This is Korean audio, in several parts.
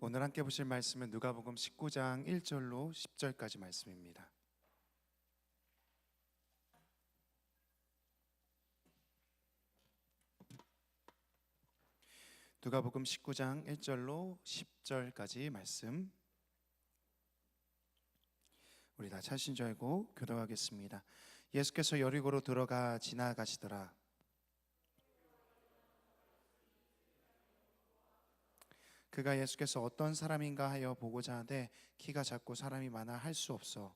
오늘 함께 보실 말씀은 누가복음 19장 1절로 10절까지 말씀입니다. 누가복음 19장 1절로 10절까지 말씀, 우리 다 찾으신 줄 알고 교독하겠습니다. 예수께서 여리고로 들어가 지나가시더라. 그가 예수께서 어떤 사람인가 하여 보고자 하되 키가 작고 사람이 많아 할 수 없어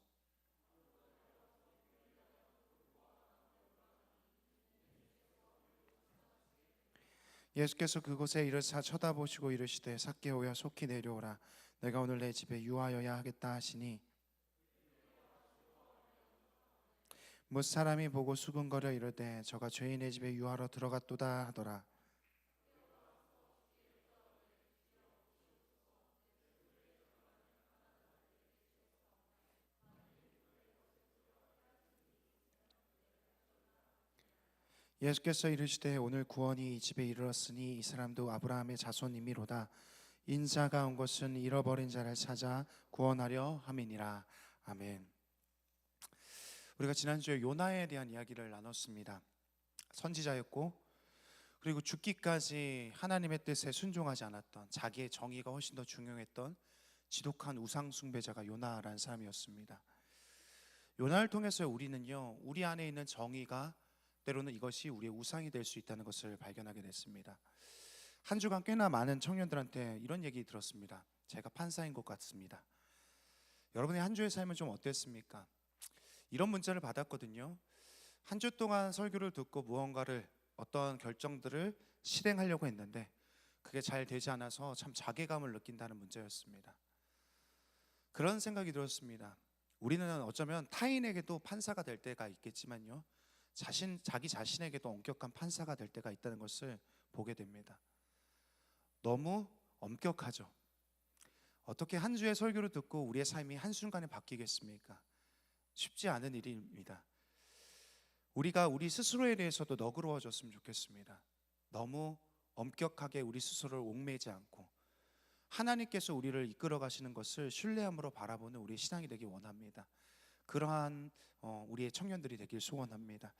예수께서 그곳에 이르사 쳐다보시고 이르시되 삭개오야 속히 내려오라. 내가 오늘 내 집에 유하여야 하겠다 하시니 뭇 사람이 보고 수근거려 이르되 저가 죄인의 집에 유하러 들어갔도다 하더라. 예수께서 이르시되 오늘 구원이 이 집에 이르렀으니 이 사람도 아브라함의 자손이미로다. 인자가 온 것은 잃어버린 자를 찾아 구원하려 함이니라. 아멘. 우리가 지난주에 요나에 대한 이야기를 나눴습니다. 선지자였고 그리고 죽기까지 하나님의 뜻에 순종하지 않았던, 자기의 정의가 훨씬 더 중요했던 지독한 우상 숭배자가 요나라는 사람이었습니다. 요나를 통해서 우리는요, 우리 안에 있는 정의가 때로는 이것이 우리의 우상이 될 수 있다는 것을 발견하게 됐습니다. 한 주간 꽤나 많은 청년들한테 이런 얘기 들었습니다. 제가 판사인 것 같습니다. 여러분의 한 주의 삶은 좀 어땠습니까? 이런 문자를 받았거든요. 한 주 동안 설교를 듣고 무언가를, 어떤 결정들을 실행하려고 했는데 그게 잘 되지 않아서 참 자괴감을 느낀다는 문자였습니다. 그런 생각이 들었습니다. 우리는 어쩌면 타인에게도 판사가 될 때가 있겠지만요, 자기 자신에게도 엄격한 판사가 될 때가 있다는 것을 보게 됩니다. 너무 엄격하죠. 어떻게 한 주의 설교를 듣고 우리의 삶이 한순간에 바뀌겠습니까? 쉽지 않은 일입니다. 우리가 우리 스스로에 대해서도 너그러워졌으면 좋겠습니다. 너무 엄격하게 우리 스스로를 옥매지 않고 하나님께서 우리를 이끌어 가시는 것을 신뢰함으로 바라보는 우리의 신앙이 되길 원합니다. 그러한 우리의 청년들이 되길 소원합니다.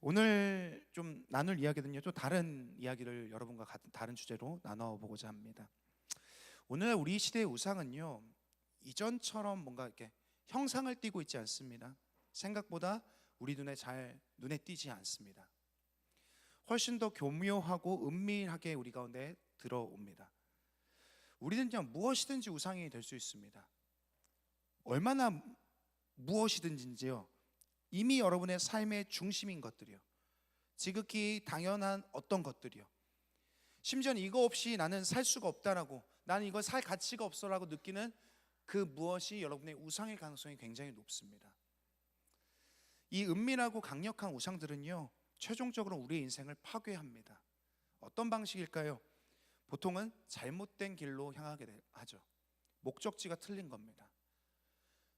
오늘 좀 나눌 이야기는요, 또 다른 이야기를 여러분과 같은 다른 주제로 나눠보고자 합니다. 오늘 우리 시대의 우상은요, 이전처럼 뭔가 이렇게 형상을 띠고 있지 않습니다. 생각보다 우리 눈에 띄지 않습니다. 훨씬 더 교묘하고 은밀하게 우리 가운데 들어옵니다. 우리는요, 무엇이든지 우상이 될 수 있습니다. 얼마나 무엇이든지요, 이미 여러분의 삶의 중심인 것들이요, 지극히 당연한 어떤 것들이요, 심지어는 이거 없이 나는 살 수가 없다라고, 나는 이거 살 가치가 없어라고 느끼는 그 무엇이 여러분의 우상일 가능성이 굉장히 높습니다. 이 은밀하고 강력한 우상들은요, 최종적으로 우리의 인생을 파괴합니다. 어떤 방식일까요? 보통은 잘못된 길로 향하게 하죠. 목적지가 틀린 겁니다.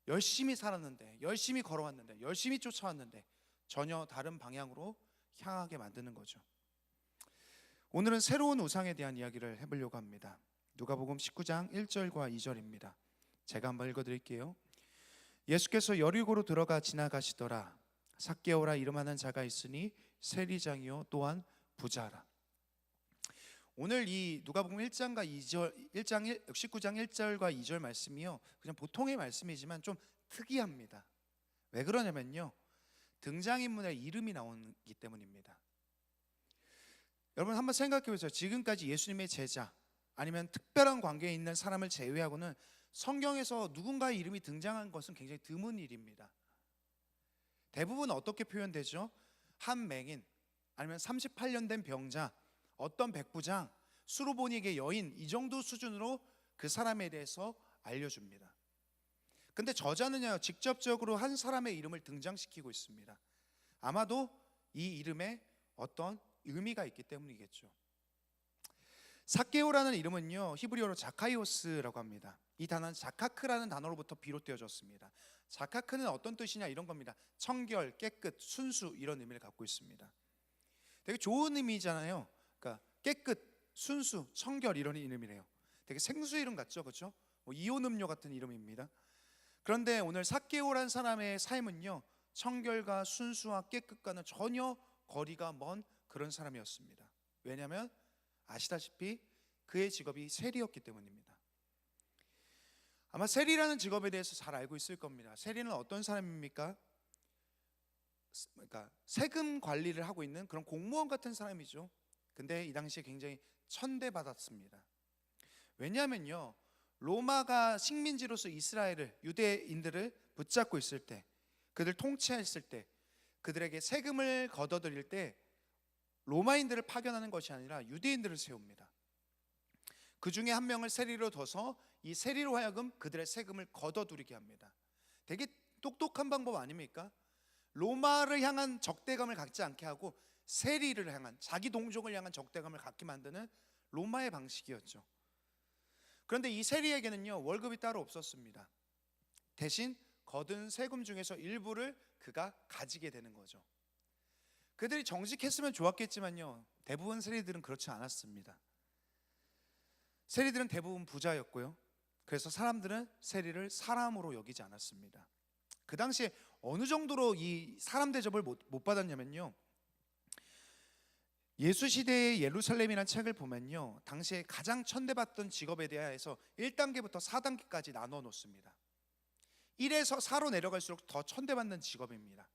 열심히 살았는데, 열심히 걸어왔는데, 열심히 쫓아왔는데 전혀 다른 방향으로 향하게 만드는 거죠. 오늘은 새로운 우상에 대한 이야기를 해보려고 합니다. 누가복음 19장 1절과 2절입니다. 제가 한번 읽어드릴게요. 예수께서 여리고로 들어가 지나가시더라. 삭개오라 이름하는 자가 있으니 세리장이요 또한 부자라. 오늘 이 누가복음 1장 19장 1절과 2절 말씀이요, 그냥 보통의 말씀이지만 좀 특이합니다. 왜 그러냐면요, 등장인물의 이름이 나오기 때문입니다. 여러분 한번 생각해 보세요. 지금까지 예수님의 제자 아니면 특별한 관계에 있는 사람을 제외하고는 성경에서 누군가의 이름이 등장한 것은 굉장히 드문 일입니다. 대부분 어떻게 표현되죠? 한 맹인, 아니면 38년 된 병자, 어떤 백부장, 수로보니게 여인, 이 정도 수준으로 그 사람에 대해서 알려줍니다. 근데 저자는요, 직접적으로 한 사람의 이름을 등장시키고 있습니다. 아마도 이 이름에 어떤 의미가 있기 때문이겠죠. 삭개오라는 이름은요, 히브리어로 자카이오스라고 합니다. 이 단어는 자카크라는 단어로부터 비롯되어졌습니다. 자카크는 어떤 뜻이냐, 이런 겁니다. 청결, 깨끗, 순수, 이런 의미를 갖고 있습니다. 되게 좋은 의미잖아요. 그러니까 깨끗, 순수, 청결, 이런 의미래요. 되게 생수 이름 같죠, 그렇죠? 이온 음료 같은 이름입니다. 그런데 오늘 삭개오란 사람의 삶은요, 청결과 순수와 깨끗과는 전혀 거리가 먼 그런 사람이었습니다. 왜냐하면 아시다시피 그의 직업이 세리였기 때문입니다. 아마 세리라는 직업에 대해서 잘 알고 있을 겁니다. 세리는 어떤 사람입니까? 그러니까 세금 관리를 하고 있는 그런 공무원 같은 사람이죠. 근데 이 당시에 굉장히 천대받았습니다. 왜냐하면요, 로마가 식민지로서 이스라엘을, 유대인들을 붙잡고 있을 때, 그들 통치했을 때, 그들에게 세금을 걷어들일 때 로마인들을 파견하는 것이 아니라 유대인들을 세웁니다. 그 중에 한 명을 세리로 둬서 이 세리로 하여금 그들의 세금을 걷어들이게 합니다. 되게 똑똑한 방법 아닙니까? 로마를 향한 적대감을 갖지 않게 하고 세리를 향한, 자기 동족을 향한 적대감을 갖게 만드는 로마의 방식이었죠. 그런데 이 세리에게는요, 월급이 따로 없었습니다. 대신 거둔 세금 중에서 일부를 그가 가지게 되는 거죠. 그들이 정직했으면 좋았겠지만요, 대부분 세리들은 그렇지 않았습니다. 세리들은 대부분 부자였고요, 그래서 사람들은 세리를 사람으로 여기지 않았습니다. 그 당시에 어느 정도로 이 사람 대접을 못 받았냐면요, 예수 시대의 예루살렘이라는 책을 보면요, 당시에 가장 천대받던 직업에 대해서 1단계부터 4단계까지 나눠 놓습니다. 1에서 4로 내려갈수록 더 천대받는 직업입니다.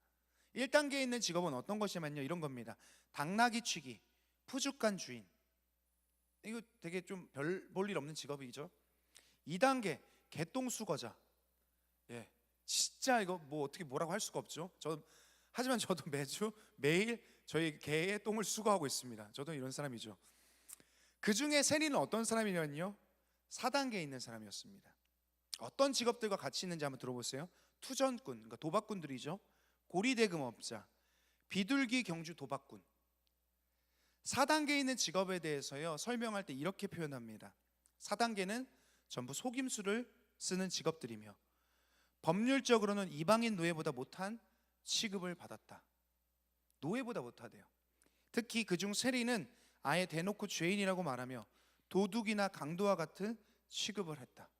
1단계에 있는 직업은 어떤 것이냐면요, 이런 겁니다. 당나귀 취기, 푸주간 주인. 이거 되게 좀 별 볼 일 없는 직업이죠. 2단계 개똥 수거자. 예, 진짜 이거 뭐 어떻게 뭐라고 할 수가 없죠. 하지만 저도 매일 저희 개의 똥을 수거하고 있습니다. 저도 이런 사람이죠. 그 중에 세리는 어떤 사람이냐면요, 4단계에 있는 사람이었습니다. 어떤 직업들과 같이 있는지 한번 들어보세요. 투전꾼, 그러니까 도박꾼들이죠. 고리대금업자, 비둘기 경주 도박꾼. 4단계에 있는 직업에 대해서요, 설명할 때 이렇게 표현합니다. 4단계는 전부 속임수를 쓰는 직업들이며 법률적으로는 이방인 노예보다 못한 취급을 받았다. 노예보다 못하대요. 특히 그중 세리는 아예 대놓고 죄인이라고 말하며 도둑이나 강도와 같은 취급을 했다.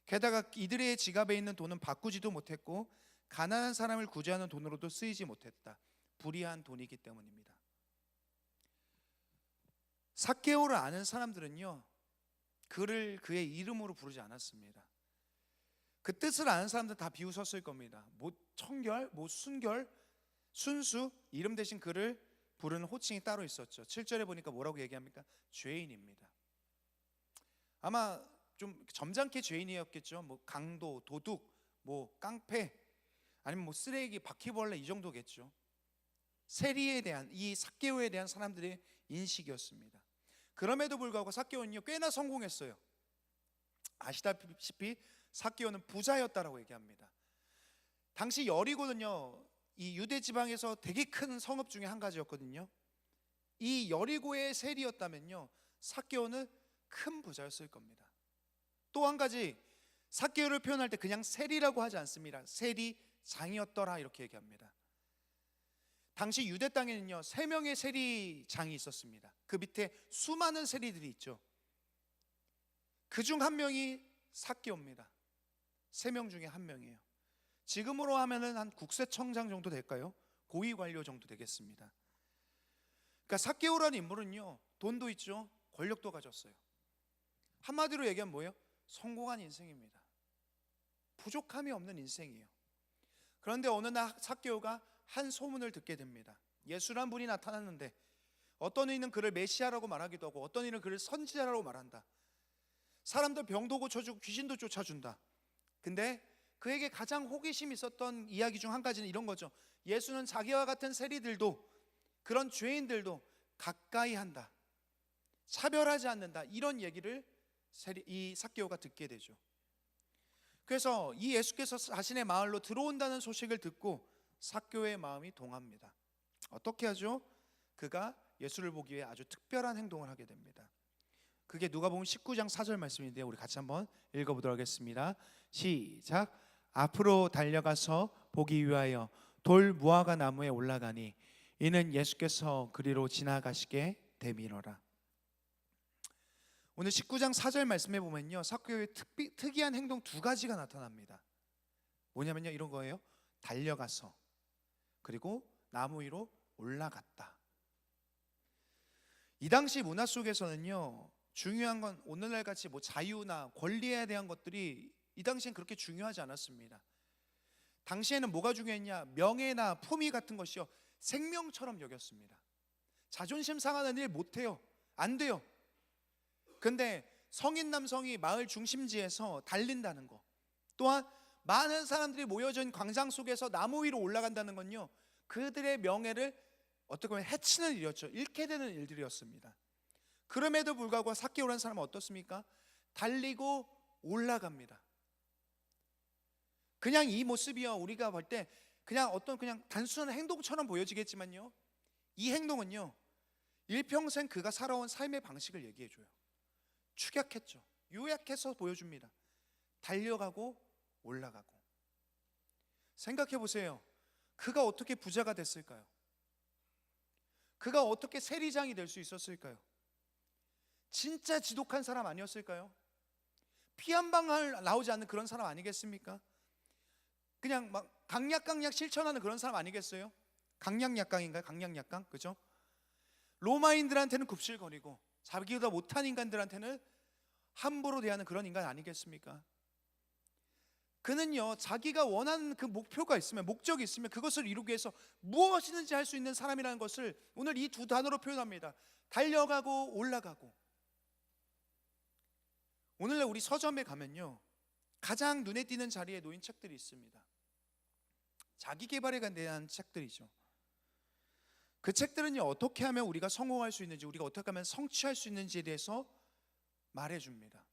게다가 이들의 지갑에 있는 돈은 바꾸지도 못했고 가난한 사람을 구제하는 돈으로도 쓰이지 못했다. 불의한 돈이기 때문입니다. 삭개오를 아는 사람들은요, 그를 그의 이름으로 부르지 않았습니다. 그 뜻을 아는 사람들은 다 비웃었을 겁니다. 뭐 청결, 뭐 순결, 순수, 이름 대신 그를 부르는 호칭이 따로 있었죠. 7절에 보니까 뭐라고 얘기합니까? 죄인입니다. 아마 좀 점잖게 죄인이었겠죠. 뭐 강도, 도둑, 뭐 깡패, 아니면 뭐 쓰레기, 바퀴벌레 이 정도겠죠. 세리에 대한, 이 삭개오에 대한 사람들의 인식이었습니다. 그럼에도 불구하고 삭개오는요, 꽤나 성공했어요. 아시다시피 삭개오는 부자였다라고 얘기합니다. 당시 여리고는요, 이 유대 지방에서 되게 큰 성읍 중에 한 가지였거든요. 이 여리고의 세리였다면요, 삭개오는 큰 부자였을 겁니다. 또 한 가지, 삭개오를 표현할 때 그냥 세리라고 하지 않습니다. 세리장이었더라 이렇게 얘기합니다. 당시 유대 땅에는요, 3명의 세리장이 있었습니다. 그 밑에 수많은 세리들이 있죠. 그중 한 명이 삭개오입니다. 3명 중에 한 명이에요. 지금으로 하면은 한 국세청장 정도 될까요? 고위 관료 정도 되겠습니다. 그러니까 삭개오라는 인물은요, 돈도 있죠, 권력도 가졌어요. 한마디로 얘기하면 뭐예요? 성공한 인생입니다. 부족함이 없는 인생이에요. 그런데 어느 날 삭개오가 한 소문을 듣게 됩니다. 예수란 분이 나타났는데 어떤 이는 그를 메시아라고 말하기도 하고 어떤 이는 그를 선지자라고 말한다. 사람들 병도 고쳐주고 귀신도 쫓아준다. 근데 그에게 가장 호기심이 있었던 이야기 중 한 가지는 이런 거죠. 예수는 자기와 같은 세리들도, 그런 죄인들도 가까이 한다, 차별하지 않는다, 이런 얘기를 이 삭개오가 듣게 되죠. 그래서 이 예수께서 자신의 마을로 들어온다는 소식을 듣고 삭개오의 마음이 동합니다. 어떻게 하죠? 그가 예수를 보기 위해 아주 특별한 행동을 하게 됩니다. 그게 누가복음 19장 4절 말씀인데요, 우리 같이 한번 읽어보도록 하겠습니다. 시작. 앞으로 달려가서 보기 위하여 돌 무화과 나무에 올라가니 이는 예수께서 그리로 지나가시게 되밀어라. 오늘 19장 4절 말씀해 보면요, 삭개오의 특이한 행동 두 가지가 나타납니다. 뭐냐면요, 이런 거예요. 달려가서, 그리고 나무 위로 올라갔다. 이 당시 문화 속에서는요, 중요한 건 오늘날 같이 뭐 자유나 권리에 대한 것들이 이 당시엔 그렇게 중요하지 않았습니다. 당시에는 뭐가 중요했냐? 명예나 품위 같은 것이요, 생명처럼 여겼습니다. 자존심 상하는 일 못해요. 안 돼요. 근데 성인 남성이 마을 중심지에서 달린다는 거, 또한 많은 사람들이 모여져 있는 광장 속에서 나무 위로 올라간다는 건요, 그들의 명예를 어떻게 보면 해치는 일이었죠. 잃게 되는 일들이었습니다. 그럼에도 불구하고 삭개오라는 사람은 어떻습니까? 달리고 올라갑니다. 그냥 이 모습이요, 우리가 볼 때 그냥 어떤 그냥 단순한 행동처럼 보여지겠지만요, 이 행동은요, 일평생 그가 살아온 삶의 방식을 얘기해줘요. 축약했죠. 요약해서 보여줍니다. 달려가고 올라가고. 생각해 보세요. 그가 어떻게 부자가 됐을까요? 그가 어떻게 세리장이 될 수 있었을까요? 진짜 지독한 사람 아니었을까요? 피 한 방울 나오지 않는 그런 사람 아니겠습니까? 그냥 막 강약강약 실천하는 그런 사람 아니겠어요? 강약약강인가요? 강약약강? 그죠? 로마인들한테는 굽실거리고 자기보다 못한 인간들한테는 함부로 대하는 그런 인간 아니겠습니까? 그는요, 자기가 원하는 그 목표가 있으면, 목적이 있으면 그것을 이루기 위해서 무엇이든지 할 수 있는 사람이라는 것을 오늘 이 두 단어로 표현합니다. 달려가고 올라가고. 오늘날 우리 서점에 가면요, 가장 눈에 띄는 자리에 놓인 책들이 있습니다. 자기 개발에 대한 책들이죠. 그 책들은요, 어떻게 하면 우리가 성공할 수 있는지, 우리가 어떻게 하면 성취할 수 있는지에 대해서 말해줍니다.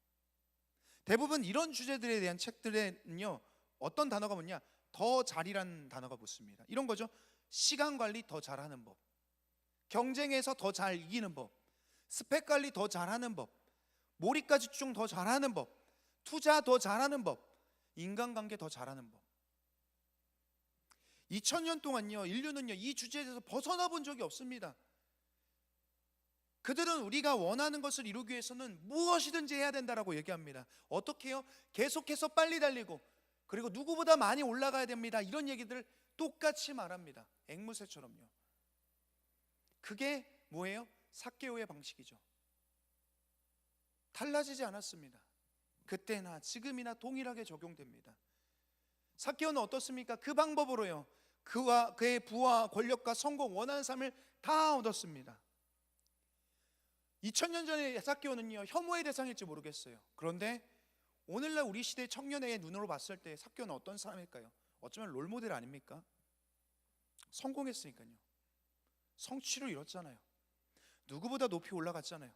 대부분 이런 주제들에 대한 책들에는요, 어떤 단어가 뭐냐, 더 잘이라는 단어가 붙습니다. 이런 거죠. 시간 관리 더 잘하는 법, 경쟁에서 더 잘 이기는 법, 스펙 관리 더 잘하는 법, 몰입과 집중 더 잘하는 법, 투자 더 잘하는 법, 인간관계 더 잘하는 법. 2000년 동안요, 인류는요, 이 주제에 대해서 벗어나 본 적이 없습니다. 그들은 우리가 원하는 것을 이루기 위해서는 무엇이든지 해야 된다라고 얘기합니다. 어떻게 해요? 계속해서 빨리 달리고, 그리고 누구보다 많이 올라가야 됩니다. 이런 얘기들을 똑같이 말합니다. 앵무새처럼요. 그게 뭐예요? 삭개오의 방식이죠. 달라지지 않았습니다. 그때나 지금이나 동일하게 적용됩니다. 삭개오는 어떻습니까? 그 방법으로요, 그와 그의 부와 권력과 성공, 원하는 삶을 다 얻었습니다. 2000년 전에 삭개오는요, 혐오의 대상일지 모르겠어요. 그런데 오늘날 우리 시대 청년의 눈으로 봤을 때 삭개오는 어떤 사람일까요? 어쩌면 롤모델 아닙니까? 성공했으니까요. 성취를 이뤘잖아요. 누구보다 높이 올라갔잖아요.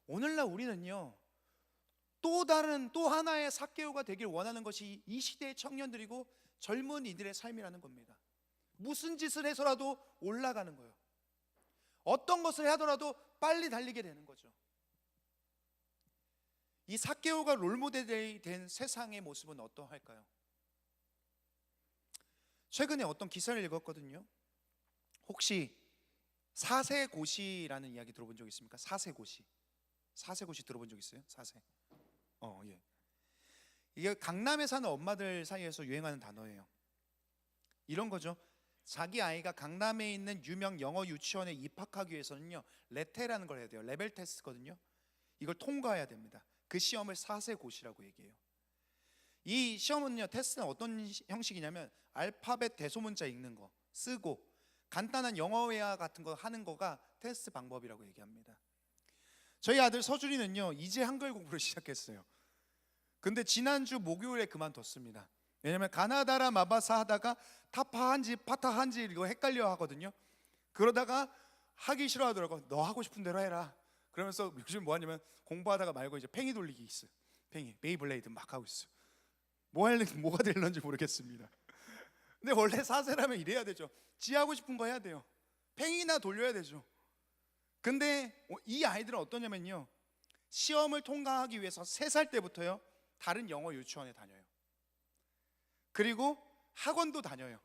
오늘날 우리는요, 또 다른 또 하나의 삭개오가 되길 원하는 것이 이 시대의 청년들이고 젊은 이들의 삶이라는 겁니다. 무슨 짓을 해서라도 올라가는 거예요. 어떤 것을 하더라도 빨리 달리게 되는 거죠. 이 삭개오가 롤모델이 된 세상의 모습은 어떠할까요? 최근에 어떤 기사를 읽었거든요. 혹시 사세고시라는 이야기 들어본 적 있습니까? 사세고시. 사세고시 들어본 적 있어요? 사세. 예. 이게 강남에 사는 엄마들 사이에서 유행하는 단어예요. 이런 거죠. 자기 아이가 강남에 있는 유명 영어 유치원에 입학하기 위해서는요, 레테라는 걸 해야 돼요. 레벨 테스트거든요. 이걸 통과해야 됩니다. 그 시험을 사세고시라고 얘기해요. 이 시험은요, 테스트는 어떤 형식이냐면 알파벳 대소문자 읽는 거, 쓰고 간단한 영어 회화 같은 거 하는 거가 테스트 방법이라고 얘기합니다. 저희 아들 서준이는요, 이제 한글 공부를 시작했어요. 근데 지난주 목요일에 그만뒀습니다. 왜냐면 가나다라 마바사 하다가 타파한지 파타한지 이거 헷갈려 하거든요. 그러다가 하기 싫어하더라고. 너 하고 싶은 대로 해라. 그러면서 요즘 뭐 하냐면 공부하다가 말고 이제 팽이 돌리기 있어요. 팽이, 베이블레이드 막 하고 있어. 뭐가 될런지 모르겠습니다. 근데 원래 사세라면 이래야 되죠. 지 하고 싶은 거 해야 돼요. 팽이나 돌려야 되죠. 근데 이 아이들은 어떠냐면요, 시험을 통과하기 위해서 3살 때부터요, 다른 영어 유치원에 다녀요. 그리고 학원도 다녀요.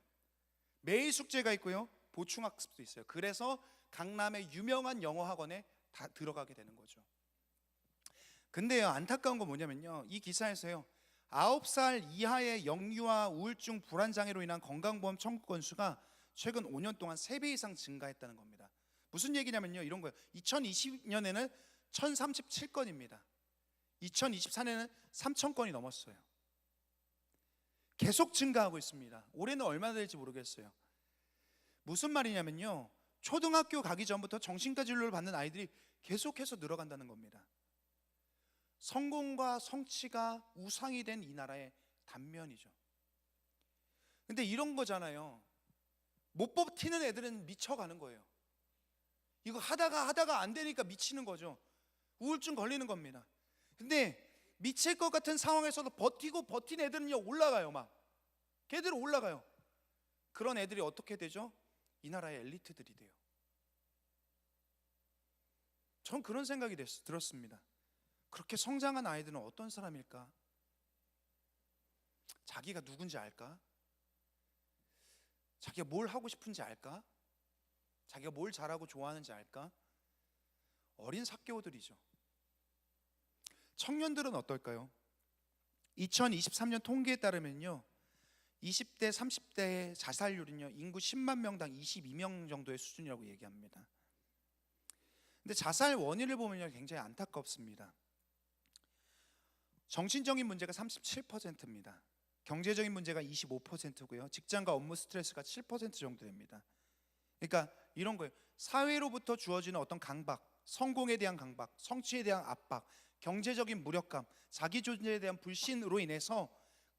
매일 숙제가 있고요, 보충학습도 있어요. 그래서 강남의 유명한 영어 학원에 다 들어가게 되는 거죠. 근데요, 안타까운 건 뭐냐면요, 이 기사에서요 9살 이하의 역류와 우울증 불안장애로 인한 건강보험 청구 건수가 최근 5년 동안 3배 이상 증가했다는 겁니다. 무슨 얘기냐면요, 이런 거예요. 2020년에는 1037건입니다. 2024년에는 3000건이 넘었어요. 계속 증가하고 있습니다. 올해는 얼마나 될지 모르겠어요. 무슨 말이냐면요, 초등학교 가기 전부터 정신과 진료를 받는 아이들이 계속해서 늘어간다는 겁니다. 성공과 성취가 우상이 된 이 나라의 단면이죠. 근데 이런 거잖아요. 못 버티는 애들은 미쳐가는 거예요. 이거 하다가 안 되니까 미치는 거죠. 우울증 걸리는 겁니다. 근데 미칠 것 같은 상황에서도 버티고 버틴 애들은요 올라가요. 막 걔들은 올라가요. 그런 애들이 어떻게 되죠? 이 나라의 엘리트들이 돼요. 전 그런 생각이 들었습니다. 그렇게 성장한 아이들은 어떤 사람일까? 자기가 누군지 알까? 자기가 뭘 하고 싶은지 알까? 자기가 뭘 잘하고 좋아하는지 알까? 어린 사개오들이죠. 청년들은 어떨까요? 2023년 통계에 따르면요 20대, 30대의 자살률은요 인구 10만 명당 22명 정도의 수준이라고 얘기합니다. 근데 자살 원인을 보면요 굉장히 안타깝습니다. 정신적인 문제가 37%입니다. 경제적인 문제가 25%고요. 직장과 업무 스트레스가 7% 정도 됩니다. 그러니까 이런 거예요. 사회로부터 주어지는 어떤 강박, 성공에 대한 강박, 성취에 대한 압박, 경제적인 무력감, 자기 존재에 대한 불신으로 인해서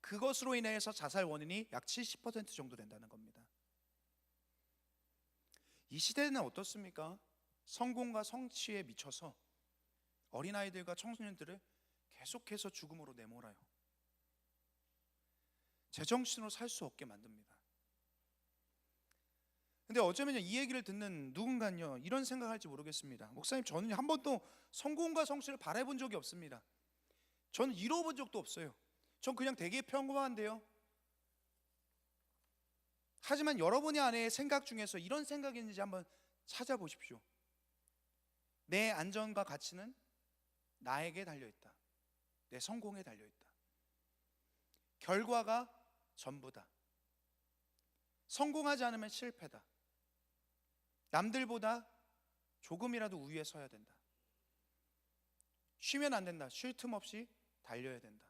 그것으로 인해서 자살 원인이 약 70% 정도 된다는 겁니다. 이 시대는 어떻습니까? 성공과 성취에 미쳐서 어린아이들과 청소년들을 계속해서 죽음으로 내몰아요. 제정신으로 살 수 없게 만듭니다. 근데 어쩌면 이 얘기를 듣는 누군가는요 이런 생각할지 모르겠습니다. 목사님, 저는 한 번도 성공과 성취를 바라본 적이 없습니다. 저는 이뤄본 적도 없어요. 전 그냥 되게 평범한데요. 하지만 여러분의 안에 생각 중에서 이런 생각이 있는지 한번 찾아보십시오. 내 안전과 가치는 나에게 달려있다. 내 성공에 달려있다. 결과가 전부다. 성공하지 않으면 실패다. 남들보다 조금이라도 우위에 서야 된다. 쉬면 안 된다. 쉴 틈 없이 달려야 된다.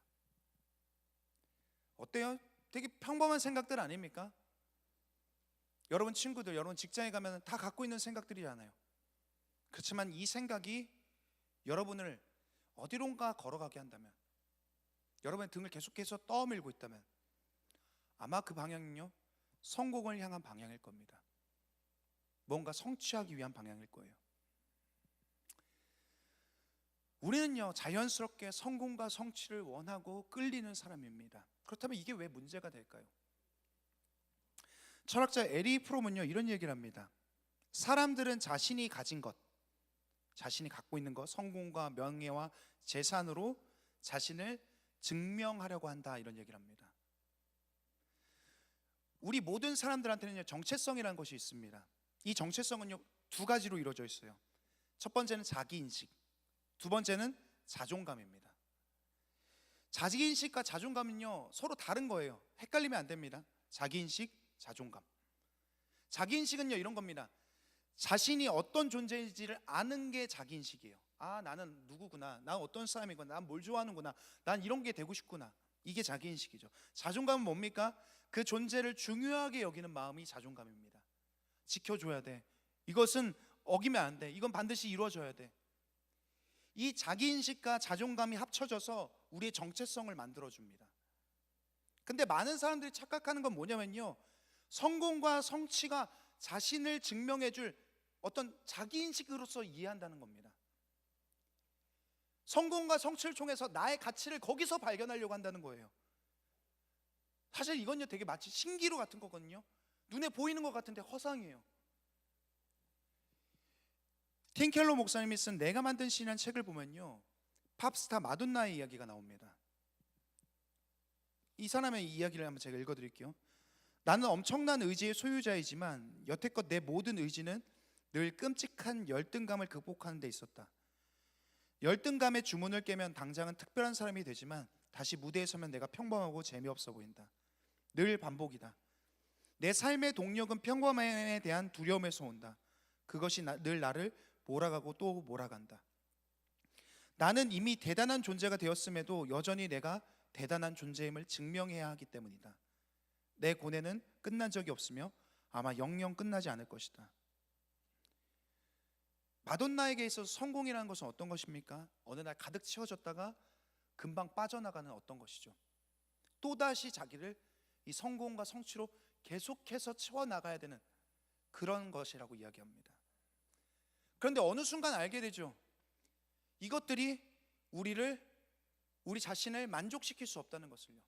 어때요? 되게 평범한 생각들 아닙니까? 여러분 친구들, 여러분 직장에 가면 다 갖고 있는 생각들이잖아요. 그렇지만 이 생각이 여러분을 어디론가 걸어가게 한다면, 여러분의 등을 계속해서 떠밀고 있다면 아마 그 방향은요 성공을 향한 방향일 겁니다. 뭔가 성취하기 위한 방향일 거예요. 우리는요 자연스럽게 성공과 성취를 원하고 끌리는 사람입니다. 그렇다면 이게 왜 문제가 될까요? 철학자 에리 프롬은요 이런 얘기를 합니다. 사람들은 자신이 가진 것, 자신이 갖고 있는 것, 성공과 명예와 재산으로 자신을 증명하려고 한다, 이런 얘기를 합니다. 우리 모든 사람들한테는요 정체성이라는 것이 있습니다. 이 정체성은요 두 가지로 이루어져 있어요. 첫 번째는 자기인식, 두 번째는 자존감입니다. 자기인식과 자존감은요 서로 다른 거예요. 헷갈리면 안 됩니다. 자기인식, 자존감. 자기인식은요 이런 겁니다. 자신이 어떤 존재인지를 아는 게 자기인식이에요. 아, 나는 누구구나, 난 어떤 사람이구나, 난 뭘 좋아하는구나, 난 이런 게 되고 싶구나. 이게 자기인식이죠. 자존감은 뭡니까? 그 존재를 중요하게 여기는 마음이 자존감입니다. 지켜줘야 돼, 이것은 어기면 안 돼, 이건 반드시 이루어져야 돼. 이 자기인식과 자존감이 합쳐져서 우리의 정체성을 만들어줍니다. 근데 많은 사람들이 착각하는 건 뭐냐면요, 성공과 성취가 자신을 증명해줄 어떤 자기인식으로서 이해한다는 겁니다. 성공과 성취를 통해서 나의 가치를 거기서 발견하려고 한다는 거예요. 사실 이건요 되게 마치 신기루 같은 거거든요. 눈에 보이는 것 같은데 허상이에요. 팀 켈러 목사님이 쓴 내가 만든 신이라는 책을 보면요 팝스타 마돈나의 이야기가 나옵니다. 이 사람의 이야기를 한번 제가 읽어드릴게요. 나는 엄청난 의지의 소유자이지만 여태껏 내 모든 의지는 늘 끔찍한 열등감을 극복하는 데 있었다. 열등감의 주문을 깨면 당장은 특별한 사람이 되지만 다시 무대에 서면 내가 평범하고 재미없어 보인다. 늘 반복이다. 내 삶의 동력은 평범함에 대한 두려움에서 온다. 그것이 늘 나를 몰아가고 또 몰아간다. 나는 이미 대단한 존재가 되었음에도 여전히 내가 대단한 존재임을 증명해야 하기 때문이다. 내 고뇌는 끝난 적이 없으며 아마 영영 끝나지 않을 것이다. 마돈나에게 있어서 성공이라는 것은 어떤 것입니까? 어느 날 가득 채워졌다가 금방 빠져나가는 어떤 것이죠. 또다시 자기를 이 성공과 성취로 계속해서 채워나가야 되는 그런 것이라고 이야기합니다. 그런데 어느 순간 알게 되죠. 이것들이 우리 자신을 만족시킬 수 없다는 것을요.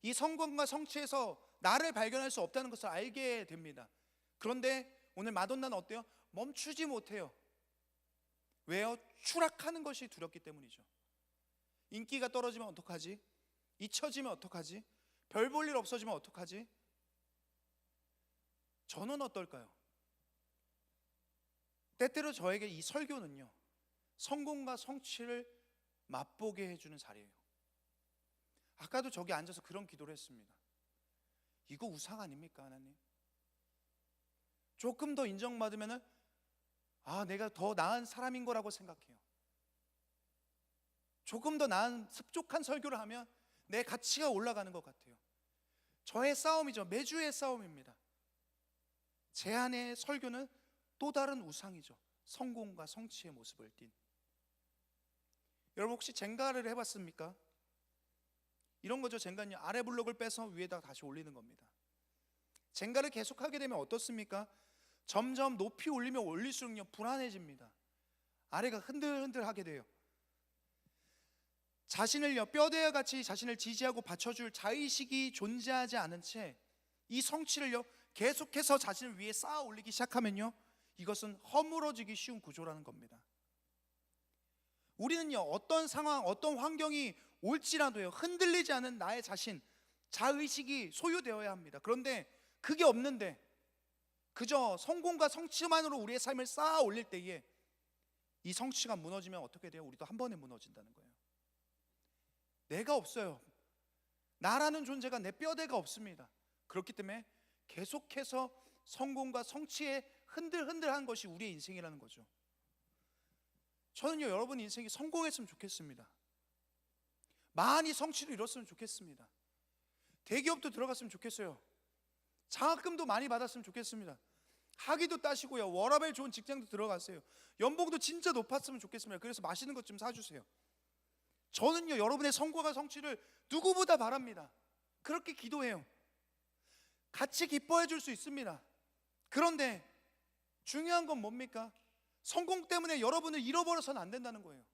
이 성공과 성취에서 나를 발견할 수 없다는 것을 알게 됩니다. 그런데 오늘 마돈나는 어때요? 멈추지 못해요. 왜요? 추락하는 것이 두렵기 때문이죠. 인기가 떨어지면 어떡하지? 잊혀지면 어떡하지? 별 볼 일 없어지면 어떡하지? 저는 어떨까요? 때때로 저에게 이 설교는요, 성공과 성취를 맛보게 해주는 자리예요. 아까도 저기 앉아서 그런 기도를 했습니다. 이거 우상 아닙니까, 하나님? 조금 더 인정받으면은 내가 더 나은 사람인 거라고 생각해요. 조금 더 나은 습족한 설교를 하면 내 가치가 올라가는 것 같아요. 저의 싸움이죠. 매주의 싸움입니다. 제 안의 설교는 또 다른 우상이죠. 성공과 성취의 모습을 띤. 여러분 혹시 젠가를 해봤습니까? 이런 거죠. 젠가는요, 아래 블록을 빼서 위에다가 다시 올리는 겁니다. 젠가를 계속하게 되면 어떻습니까? 점점 높이 올리면 올릴수록요 불안해집니다. 아래가 흔들흔들하게 돼요. 자신을요 뼈대와 같이 자신을 지지하고 받쳐줄 자의식이 존재하지 않은 채 이 성취를요 계속해서 자신을 위해 쌓아 올리기 시작하면요, 이것은 허물어지기 쉬운 구조라는 겁니다. 우리는요 어떤 상황, 어떤 환경이 올지라도요 흔들리지 않은 나의 자신, 자의식이 소유되어야 합니다. 그런데 그게 없는데 그저 성공과 성취만으로 우리의 삶을 쌓아 올릴 때에 이 성취가 무너지면 어떻게 돼요? 우리도 한 번에 무너진다는 거예요. 내가 없어요. 나라는 존재가, 내 뼈대가 없습니다. 그렇기 때문에 계속해서 성공과 성취에 흔들흔들한 것이 우리의 인생이라는 거죠. 저는요 여러분 인생이 성공했으면 좋겠습니다. 많이 성취를 이뤘으면 좋겠습니다. 대기업도 들어갔으면 좋겠어요. 장학금도 많이 받았으면 좋겠습니다. 학위도 따시고요, 워라밸 좋은 직장도 들어갔어요. 연봉도 진짜 높았으면 좋겠습니다. 그래서 맛있는 것 좀 사주세요. 저는요 여러분의 성공과 성취를 누구보다 바랍니다. 그렇게 기도해요. 같이 기뻐해 줄 수 있습니다. 그런데 중요한 건 뭡니까? 성공 때문에 여러분을 잃어버려서는 안 된다는 거예요.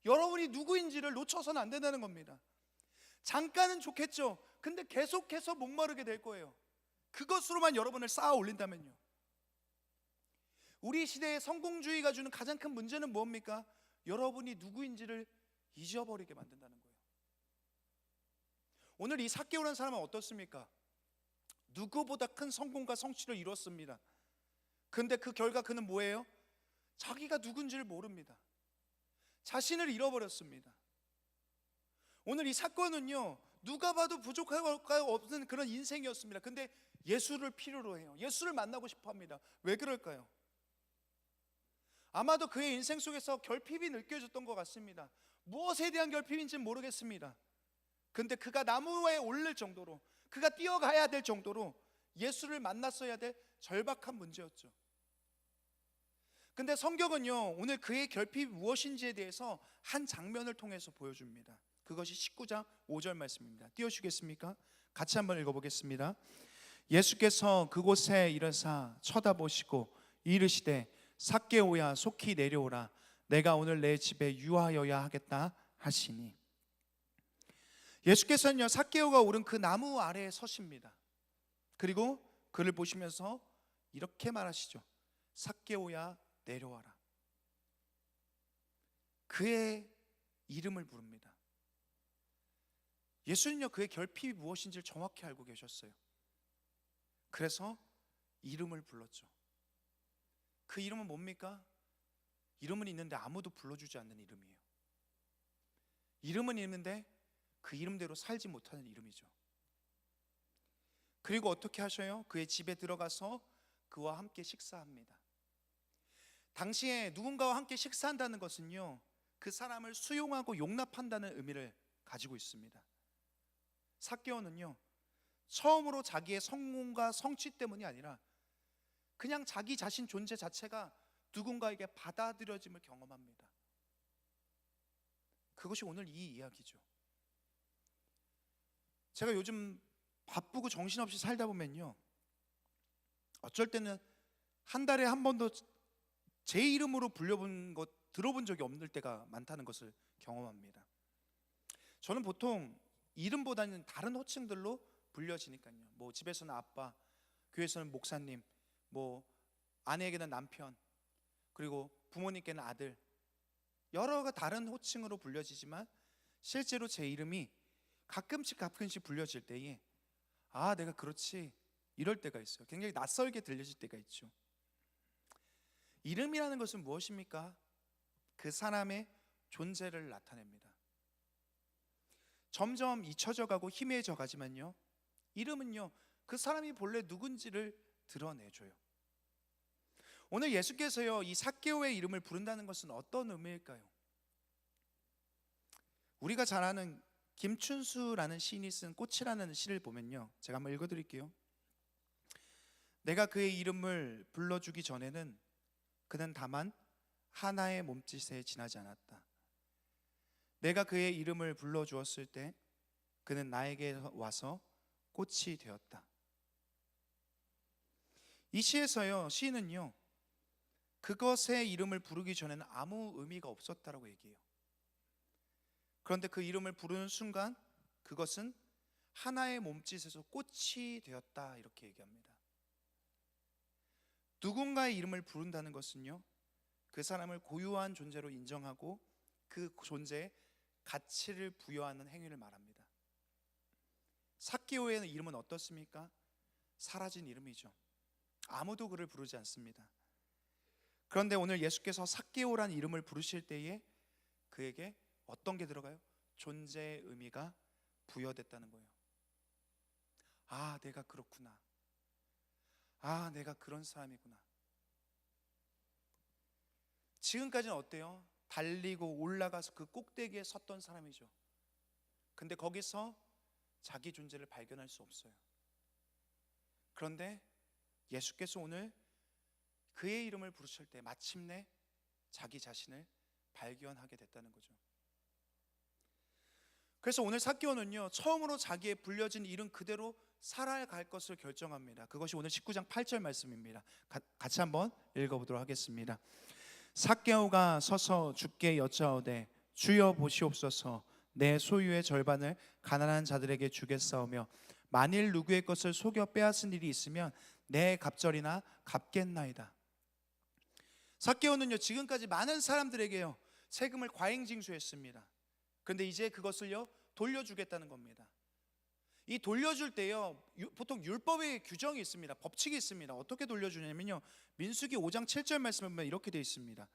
여러분이 누구인지를 놓쳐서는 안 된다는 겁니다. 잠깐은 좋겠죠. 근데 계속해서 목마르게 될 거예요. 그것으로만 여러분을 쌓아 올린다면요. 우리 시대의 성공주의가 주는 가장 큰 문제는 뭡니까? 여러분이 누구인지를 잊어버리게 만든다는 거예요. 오늘 이 삭개오라는 사람은 어떻습니까? 누구보다 큰 성공과 성취를 이뤘습니다. 근데 그 결과 그는 뭐예요? 자기가 누군지를 모릅니다. 자신을 잃어버렸습니다. 오늘 이 사건은요 누가 봐도 부족할 없는 그런 인생이었습니다. 근데 예수를 필요로 해요. 예수를 만나고 싶어 합니다. 왜 그럴까요? 아마도 그의 인생 속에서 결핍이 느껴졌던 것 같습니다. 무엇에 대한 결핍인지는 모르겠습니다. 근데 그가 나무에 오를 정도로, 그가 뛰어가야 될 정도로 예수를 만났어야 될 절박한 문제였죠. 근데 성경은요 오늘 그의 결핍이 무엇인지에 대해서 한 장면을 통해서 보여줍니다. 그것이 19장 5절 말씀입니다. 띄워주시겠습니까? 같이 한번 읽어보겠습니다. 예수께서 그곳에 이르사 쳐다보시고 이르시되 삭개오야 속히 내려오라. 내가 오늘 내 집에 유하여야 하겠다 하시니. 예수께서는요 삭개오가 오른 그 나무 아래에 서십니다. 그리고 그를 보시면서 이렇게 말하시죠. 삭개오야 내려와라. 그의 이름을 부릅니다. 예수는요 그의 결핍이 무엇인지를 정확히 알고 계셨어요. 그래서 이름을 불렀죠. 그 이름은 뭡니까? 이름은 있는데 아무도 불러주지 않는 이름이에요. 이름은 있는데 그 이름대로 살지 못하는 이름이죠. 그리고 어떻게 하셔요? 그의 집에 들어가서 그와 함께 식사합니다. 당시에 누군가와 함께 식사한다는 것은요, 그 사람을 수용하고 용납한다는 의미를 가지고 있습니다. 삭개오는요, 처음으로 자기의 성공과 성취 때문이 아니라 그냥 자기 자신 존재 자체가 누군가에게 받아들여짐을 경험합니다. 그것이 오늘 이 이야기죠. 제가 요즘 바쁘고 정신없이 살다 보면요, 어쩔 때는 한 달에 한 번도 제 이름으로 불려본 것 들어본 적이 없는 때가 많다는 것을 경험합니다. 저는 보통 이름보다는 다른 호칭들로 불려지니까요. 뭐 집에서는 아빠, 교회에서는 목사님, 뭐 아내에게는 남편, 그리고 부모님께는 아들, 여러 다른 호칭으로 불려지지만 실제로 제 이름이 가끔씩 불려질 때에 아, 내가 그렇지, 이럴 때가 있어요. 굉장히 낯설게 들려질 때가 있죠. 이름이라는 것은 무엇입니까? 그 사람의 존재를 나타냅니다. 점점 잊혀져 가고 희미해져 가지만요, 이름은요, 그 사람이 본래 누군지를 드러내줘요. 오늘 예수께서요, 이 삭개오의 이름을 부른다는 것은 어떤 의미일까요? 우리가 잘 아는 김춘수라는 시인이 쓴 꽃이라는 시를 보면요, 제가 한번 읽어드릴게요. 내가 그의 이름을 불러주기 전에는 그는 다만 하나의 몸짓에 지나지 않았다. 내가 그의 이름을 불러주었을 때 그는 나에게 와서 꽃이 되었다. 이 시에서요, 시인은요, 그것의 이름을 부르기 전에는 아무 의미가 없었다라고 얘기해요. 그런데 그 이름을 부르는 순간 그것은 하나의 몸짓에서 꽃이 되었다, 이렇게 얘기합니다. 누군가의 이름을 부른다는 것은요, 그 사람을 고유한 존재로 인정하고 그 존재에 가치를 부여하는 행위를 말합니다. 삭개오의 이름은 어떻습니까? 사라진 이름이죠. 아무도 그를 부르지 않습니다. 그런데 오늘 예수께서 삭개오라는 이름을 부르실 때에 그에게 어떤 게 들어가요? 존재의 의미가 부여됐다는 거예요. 아, 내가 그렇구나. 아, 내가 그런 사람이구나. 지금까지는 어때요? 달리고 올라가서 그 꼭대기에 섰던 사람이죠. 근데 거기서 자기 존재를 발견할 수 없어요. 그런데 예수께서 오늘 그의 이름을 부르실 때 마침내 자기 자신을 발견하게 됐다는 거죠. 그래서 오늘 삭개오는요, 처음으로 자기의 불려진 이름 그대로 살아갈 것을 결정합니다. 그것이 오늘 19장 8절 말씀입니다. 같이 한번 읽어보도록 하겠습니다. 삭개오가 서서 주께 여짜오되 주여 보시옵소서, 내 소유의 절반을 가난한 자들에게 주겠사오며 만일 누구의 것을 속여 빼앗은 일이 있으면 내 갑절이나 갚겠나이다. 삭개오는요, 지금까지 많은 사람들에게요, 세금을 과잉징수했습니다. 그런데 이제 그것을요, 돌려주겠다는 겁니다. 이 돌려줄 때요, 보통 율법의 규정이 있습니다. 법칙이 있습니다. 어떻게 돌려주냐면요, 민수기 5장 7절 말씀을 보면 이렇게 되어 있습니다.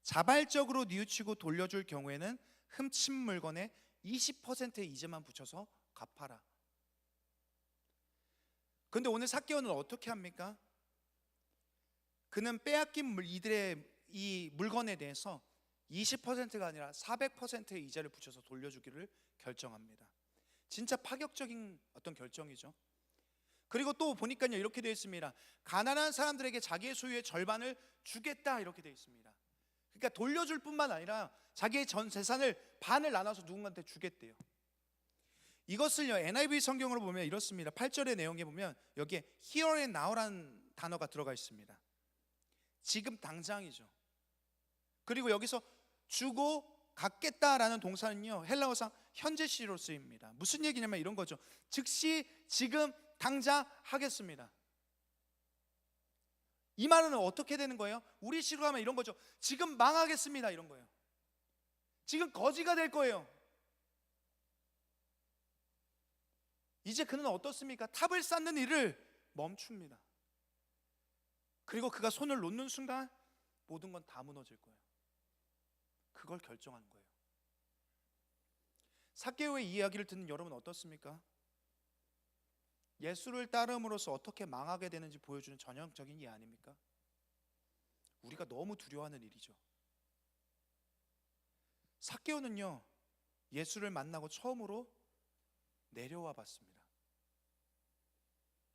자발적으로 뉘우치고 돌려줄 경우에는 훔친 물건에 20%의 이자만 붙여서 갚아라. 그런데 오늘 삭개오는 어떻게 합니까? 그는 빼앗긴 이들의 이 물건에 대해서 20%가 아니라 400%의 이자를 붙여서 돌려주기를 결정합니다. 진짜 파격적인 어떤 결정이죠. 그리고 또 보니까요, 이렇게 되어 있습니다. 가난한 사람들에게 자기의 소유의 절반을 주겠다, 이렇게 되어 있습니다. 그러니까 돌려줄 뿐만 아니라 자기의 전 재산을 반을 나눠서 누군가한테 주겠대요. 이것을요, NIV 성경으로 보면 이렇습니다. 8절의 내용에 보면 여기에 here and now라는 단어가 들어가 있습니다. 지금 당장이죠. 그리고 여기서 주고 갖겠다라는 동사는요, 헬라어상 현재 시로 쓰입니다. 무슨 얘기냐면 이런 거죠. 즉시, 지금, 당장 하겠습니다. 이 말은 어떻게 되는 거예요? 우리 시로 하면 이런 거죠. 지금 망하겠습니다, 이런 거예요. 지금 거지가 될 거예요. 이제 그는 어떻습니까? 탑을 쌓는 일을 멈춥니다. 그리고 그가 손을 놓는 순간 모든 건 다 무너질 거예요. 그걸 결정한 거예요. 삭개오의 이야기를 듣는 여러분은 어떻습니까? 예수를 따름으로써 어떻게 망하게 되는지 보여주는 전형적인 예 아닙니까? 우리가 너무 두려워하는 일이죠. 삭개오는요, 예수를 만나고 처음으로 내려와 봤습니다.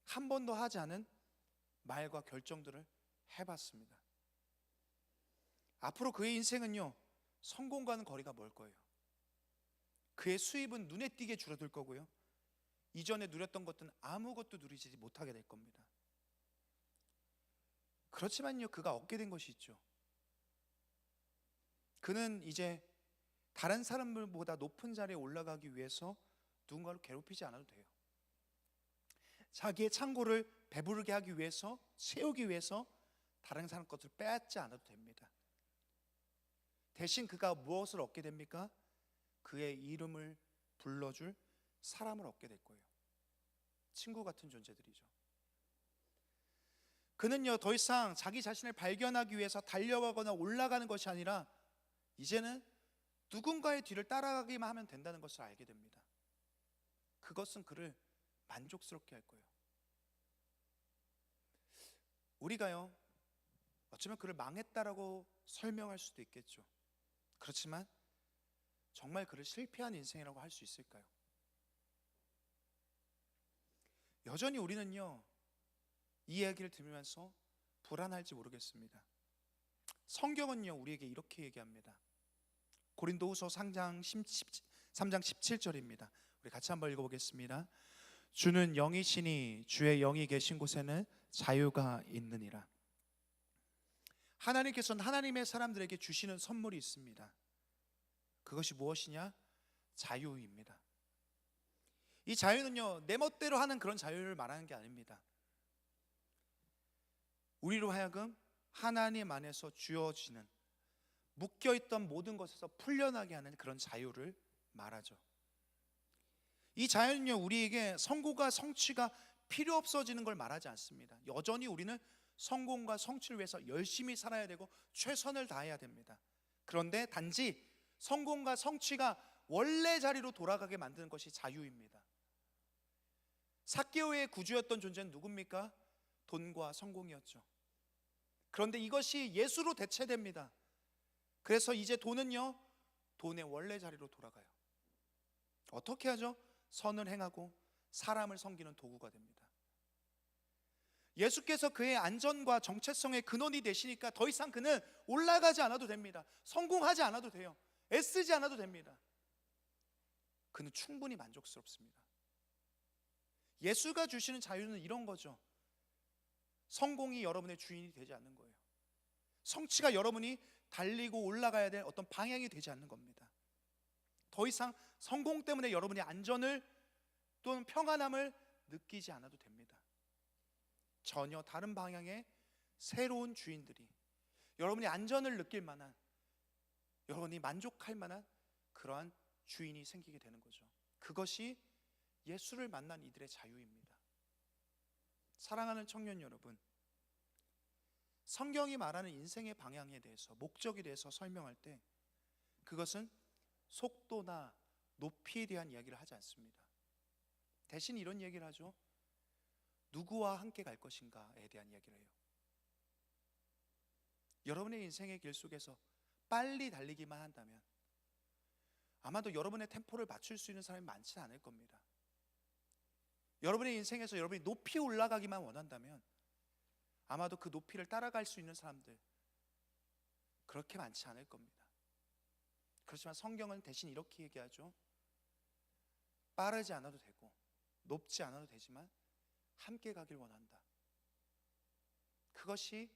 한 번도 하지 않은 말과 결정들을 해봤습니다. 앞으로 그의 인생은요, 성공과는 거리가 멀 거예요. 그의 수입은 눈에 띄게 줄어들 거고요, 이전에 누렸던 것들은 아무것도 누리지 못하게 될 겁니다. 그렇지만요, 그가 얻게 된 것이 있죠. 그는 이제 다른 사람들보다 높은 자리에 올라가기 위해서 누군가를 괴롭히지 않아도 돼요. 자기의 창고를 배부르게 하기 위해서, 채우기 위해서 다른 사람 것을 빼앗지 않아도 됩니다. 대신 그가 무엇을 얻게 됩니까? 그의 이름을 불러줄 사람을 얻게 될 거예요. 친구 같은 존재들이죠. 그는요, 더 이상 자기 자신을 발견하기 위해서 달려가거나 올라가는 것이 아니라 이제는 누군가의 뒤를 따라가기만 하면 된다는 것을 알게 됩니다. 그것은 그를 만족스럽게 할 거예요. 우리가요, 어쩌면 그를 망했다라고 설명할 수도 있겠죠. 그렇지만 정말 그를 실패한 인생이라고 할 수 있을까요? 여전히 우리는요, 이 이야기를 들으면서 불안할지 모르겠습니다. 성경은요, 우리에게 이렇게 얘기합니다. 고린도후서 3장 17절입니다. 우리 같이 한번 읽어보겠습니다. 주는 영이시니 주의 영이 계신 곳에는 자유가 있느니라. 하나님께서는 하나님의 사람들에게 주시는 선물이 있습니다. 그것이 무엇이냐? 자유입니다. 이 자유는요, 내 멋대로 하는 그런 자유를 말하는 게 아닙니다. 우리로 하여금 하나님 안에서 주어지는, 묶여있던 모든 것에서 풀려나게 하는 그런 자유를 말하죠. 이 자유는요, 우리에게 성공과 성취가 필요 없어지는 걸 말하지 않습니다. 여전히 우리는 성공과 성취를 위해서 열심히 살아야 되고 최선을 다해야 됩니다. 그런데 단지 성공과 성취가 원래 자리로 돌아가게 만드는 것이 자유입니다. 삭개오의 구주였던 존재는 누굽니까? 돈과 성공이었죠. 그런데 이것이 예수로 대체됩니다. 그래서 이제 돈은요, 돈의 원래 자리로 돌아가요. 어떻게 하죠? 선을 행하고 사람을 섬기는 도구가 됩니다. 예수께서 그의 안전과 정체성의 근원이 되시니까 더 이상 그는 올라가지 않아도 됩니다. 성공하지 않아도 돼요. 애쓰지 않아도 됩니다. 그는 충분히 만족스럽습니다. 예수가 주시는 자유는 이런 거죠. 성공이 여러분의 주인이 되지 않는 거예요. 성취가 여러분이 달리고 올라가야 될 어떤 방향이 되지 않는 겁니다. 더 이상 성공 때문에 여러분이 안전을 또는 평안함을 느끼지 않아도 됩니다. 전혀 다른 방향의 새로운 주인들이 여러분이 안전을 느낄 만한, 여러분이 만족할 만한 그러한 주인이 생기게 되는 거죠. 그것이 예수를 만난 이들의 자유입니다. 사랑하는 청년 여러분, 성경이 말하는 인생의 방향에 대해서, 목적에 대해서 설명할 때 그것은 속도나 높이에 대한 이야기를 하지 않습니다. 대신 이런 얘기를 하죠. 누구와 함께 갈 것인가에 대한 이야기를 해요. 여러분의 인생의 길 속에서 빨리 달리기만 한다면 아마도 여러분의 템포를 맞출 수 있는 사람이 많지 않을 겁니다. 여러분의 인생에서 여러분이 높이 올라가기만 원한다면 아마도 그 높이를 따라갈 수 있는 사람들 그렇게 많지 않을 겁니다. 그렇지만 성경은 대신 이렇게 얘기하죠. 빠르지 않아도 되고 높지 않아도 되지만 함께 가길 원한다. 그것이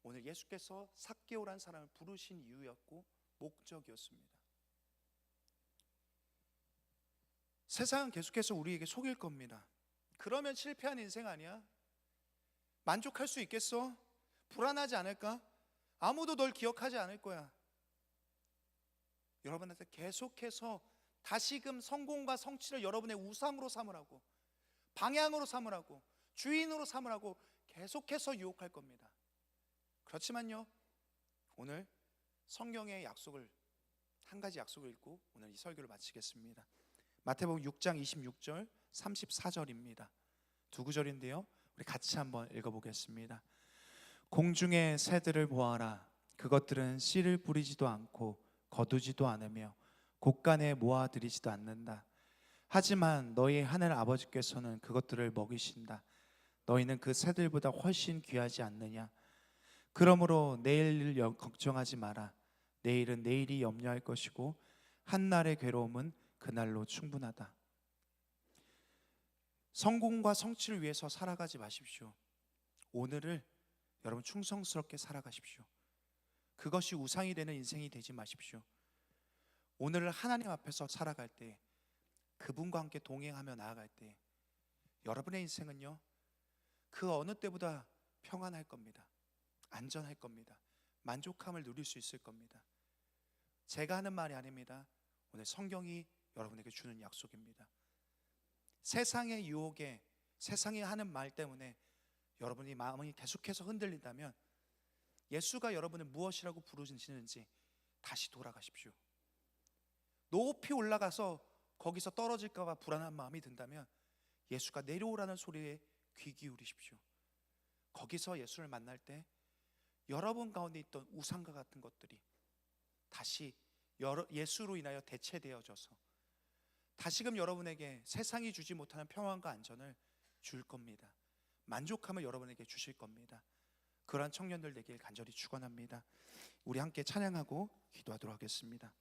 오늘 예수께서 삭개오라는 사람을 부르신 이유였고 목적이었습니다. 세상은 계속해서 우리에게 속일 겁니다. 그러면 실패한 인생 아니야? 만족할 수 있겠어? 불안하지 않을까? 아무도 널 기억하지 않을 거야. 여러분한테 계속해서 다시금 성공과 성취를 여러분의 우상으로 삼으라고, 방향으로 삼으라고, 주인으로 삼으라고 계속해서 유혹할 겁니다. 그렇지만요, 오늘 성경의 약속을 한 가지 약속을 읽고 오늘 이 설교를 마치겠습니다. 마태복음 6장 26절 34절입니다. 두 구절인데요. 우리 같이 한번 읽어보겠습니다. 공중의 새들을 보아라. 그것들은 씨를 뿌리지도 않고 거두지도 않으며 곳간에 모아들이지도 않는다. 하지만 너희 하늘 아버지께서는 그것들을 먹이신다. 너희는 그 새들보다 훨씬 귀하지 않느냐? 그러므로 내일 걱정하지 마라. 내일은 내일이 염려할 것이고 한날의 괴로움은 그날로 충분하다. 성공과 성취를 위해서 살아가지 마십시오. 오늘을 여러분 충성스럽게 살아가십시오. 그것이 우상이 되는 인생이 되지 마십시오. 오늘을 하나님 앞에서 살아갈 때, 그분과 함께 동행하며 나아갈 때 여러분의 인생은요 그 어느 때보다 평안할 겁니다. 안전할 겁니다. 만족함을 누릴 수 있을 겁니다. 제가 하는 말이 아닙니다. 오늘 성경이 여러분에게 주는 약속입니다. 세상의 유혹에, 세상이 하는 말 때문에 여러분이 마음이 계속해서 흔들린다면 예수가 여러분을 무엇이라고 부르시는지 다시 돌아가십시오. 높이 올라가서 거기서 떨어질까 봐 불안한 마음이 든다면 예수가 내려오라는 소리에 귀 기울이십시오. 거기서 예수를 만날 때 여러분 가운데 있던 우상과 같은 것들이 다시 예수로 인하여 대체되어져서 다시금 여러분에게 세상이 주지 못하는 평안과 안전을 줄 겁니다. 만족함을 여러분에게 주실 겁니다. 그러한 청년들 되길 간절히 축원합니다. 우리 함께 찬양하고 기도하도록 하겠습니다.